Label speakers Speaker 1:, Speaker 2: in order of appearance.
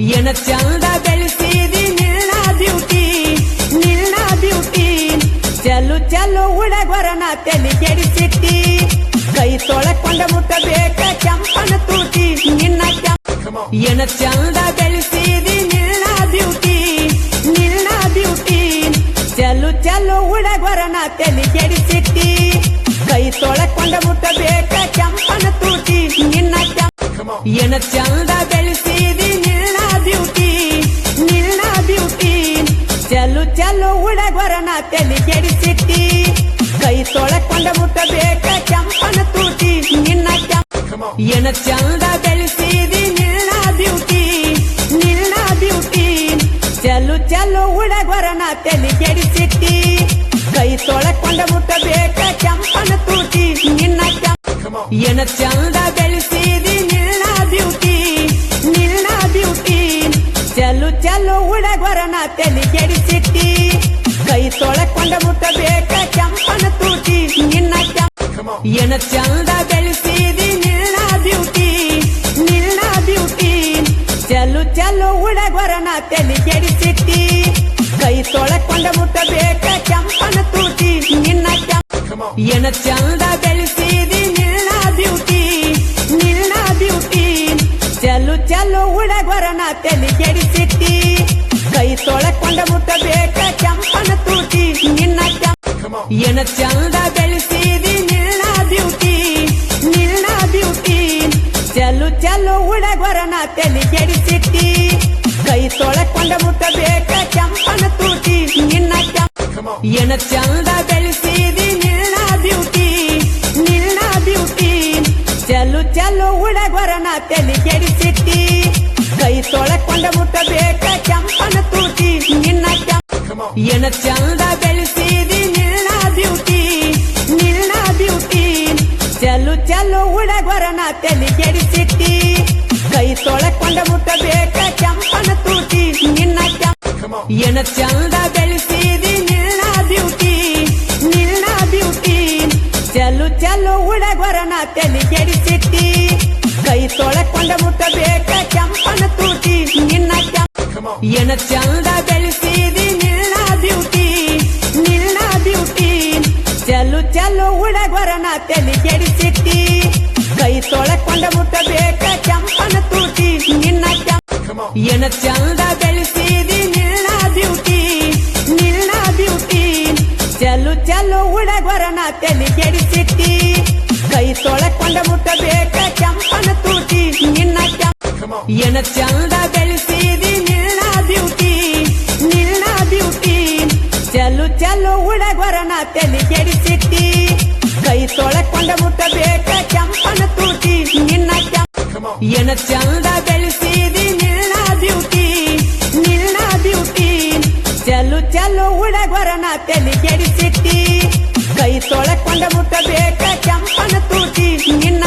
Speaker 1: ಏನ ಚಂದ ಬೆಳೆಸಿದಿ ನಿನ್ನ ಬ್ಯೂಟಿ ಚಲು ಚಲು ಹುಡುಗರನ ತಲೆ ಕೆಡಿಸಿಟ್ಟಿ ಕೈ ತೊಳಕೊಂಡ ಮುಟ್ಟಬೇಕ ಕೆಂಪನ ತೂಟಿ ನಿನ್ನ ಏನ ಚಂದ ಬೆಳೆಸಿದಿ ನಿನ್ನ ಬ್ಯೂಟಿ ಚಲು ಚಲು ಹುಡುಗರನ ತಲೆ ಕೆಡಿಸಿಟ್ಟಿ ಕೈ ತೊಳಕೊಂಡ ಮುಟ್ಟಬೇಕ ಕೆಂಪನ ತೂಟಿ ನಿನ್ನ ಏನ ಚಂದ ಬೆಳೆಸಿದಿ ನಿನ್ನ ಬ್ಯೂಟಿ ಚಲು ಚಲು ಹುಡುಗರನ ತಲೆ ಕೆಡಿಸಿಟ್ಟಿ ಕೈ ತೊಳಕೊಂಡ ಮುಟ್ಟಬೇಕ ಕೆಂಪನ ತೂಟಿ ನಿನ್ನ ಏನ ಚಂದ ಬೆಳೆಸಿದಿ ನಿನ್ನ ಬ್ಯೂಟಿ ಚಲು ಚಲು ಹುಡುಗರನ ತಲೆ ಕೆಡಿಸಿಟ್ಟಿ ಕೈ ತೊಳಕೊಂಡ ಮುಟ್ಟಬೇಕ ಕೆಂಪನ ತೂಟಿ ನಿನ್ನ ಏನ ಚಂದ ಬೆಳೆಸಿದಿ ನಿನ್ನ ಬ್ಯೂಟಿ ಚಲು ಚಲು ಹುಡುಗರನ ತಲೆ ಕೆಡಿಸಿಟ್ಟಿ ಕೈ ತೊಳಕೊಂಡ ಮುಟ್ಟಬೇಕ ಕೆಂಪನ ತೂಟಿ ನಿನ್ನ ಏನ ಚಂದ ಬೆಳೆಸಿದಿ ನಿನ್ನ ಬ್ಯೂಟಿ ಚಲು ಚಲು ಹುಡುಗರನ ತಲೆ ಕೆಡಿಸಿಟ್ಟಿ ಕೈ ತೊಳಕೊಂಡ ಮುಟ್ಟಬೇಕ ಕೆಂಪನ ತೂಟಿ ನಿನ್ನ ಏನ ಚಂದ ಬೆಳೆಸಿದಿ ನಿನ್ನ ಬ್ಯೂಟಿ ಚಲು ಚಲು ಹುಡುಗರನ ತಲೆ ಕೆಡಿಸಿಟ್ಟಿ ಕೈ ತೊಳಕೊಂಡ ಮುಟ್ಟಬೇಕ ಕೆಂಪನ ತೂಟಿ ನಿನ್ನ ಏನ ಚಂದ ಬೆಳೆಸಿದಿ ನಿನ್ನ ಬ್ಯೂಟಿ ಚಲು ಚಲು ಹುಡುಗರನ ತಲೆ ಕೆಡಿಸಿಟ್ಟಿ ಕೈ ತೊಳಕೊಂಡ ಮುಟ್ಟಬೇಕ ಕೆಂಪನ ತೂಟಿ ನಿನ್ನ ಏನ ಚಂದ ಬೆಳೆಸಿದಿ ನಿನ್ನ ಬ್ಯೂಟಿ ಚಲು ಚಲು ಹುಡುಗರನ ತಲೆ ಕೆಡಿಸಿಟ್ಟಿ ಕೈ ತೊಳಕೊಂಡ ಮುಟ್ಟಬೇಕ ಕೆಂಪನ ತೂಟಿ ನಿನ್ನ ಏನ ಚಂದ ಬೆಳೆಸಿದಿ ನಿನ್ನ ಬ್ಯೂಟಿ ಚಲು ಚಲು ಹುಡುಗರನ ತಲೆ ಕೆಡಿಸಿಟ್ಟಿ ಕೈ ತೊಳಕೊಂಡ ಮುಟ್ಟಬೇಕ ಕೆಂಪನ ತೂಟಿ ನಿನ್ನ ಏನ ಚಂದ ಬೆಳೆಸಿದಿ ನಿನ್ನ ಬ್ಯೂಟಿ ಚಲು ಚಲು ಹುಡುಗರನ ತಲೆ ಕೆಡಿಸಿಟ್ಟಿ ಕೈ ತೊಳಕೊಂಡ ಮುಟ್ಟಬೇಕ ಕೆಂಪನ ತೂಟಿ ನಿನ್ನ ಏನ ಚಂದ ಬೆಳೆಸಿದಿ ನಿನ್ನ ಬ್ಯೂಟಿ ಚಲು ಚಲು ಹುಡುಗರನ ತಲೆ ಕೆಡಿಸಿಟ್ಟಿ ಕೈ ತೊಳಕೊಂಡ ಮುಟ್ಟಬೇಕ ಕೆಂಪನ ತೂಟಿ ನಿನ್ನ ಏನ ಚಂದ ಬೆಳೆಸಿದಿ ನಿನ್ನ ಬ್ಯೂಟಿ ಚಲು ಚಲು ಹುಡುಗರನ ತಲೆ ಕೆಡಿಸಿಟ್ಟಿ ಕೈ ತೊಳಕೊಂಡ ಮುಟ್ಟಬೇಕ ಕೆಂಪನ ತೂಟಿ ನಿನ್ನ ಏನ ಚಂದ ಬೆಳೆಸಿದಿ ನಿನ್ನ ಬ್ಯೂಟಿ ಚಲು ಚಲು ಹುಡುಗರನ ತಲೆ ಕೆಡಿಸಿಟ್ಟಿ ಕೈ ತೊಳಕೊಂಡ ಮುಟ್ಟಬೇಕ ಕೆಂಪನ ತೂಟಿ ನಿನ್ನ ಏನ ಚಂದ ಬೆಳೆಸಿದಿ ನಿನ್ನ ಬ್ಯೂಟಿ ಚಲು ಚಲು ಹುಡುಗರನ ತಲೆ ಕೆಡಿಸಿಟ್ಟಿ ಕೈ ತೊಳಕೊಂಡ ಮುಟ್ಟಬೇಕ ಕೆಂಪನ ತೂಟಿ ನಿನ್ನ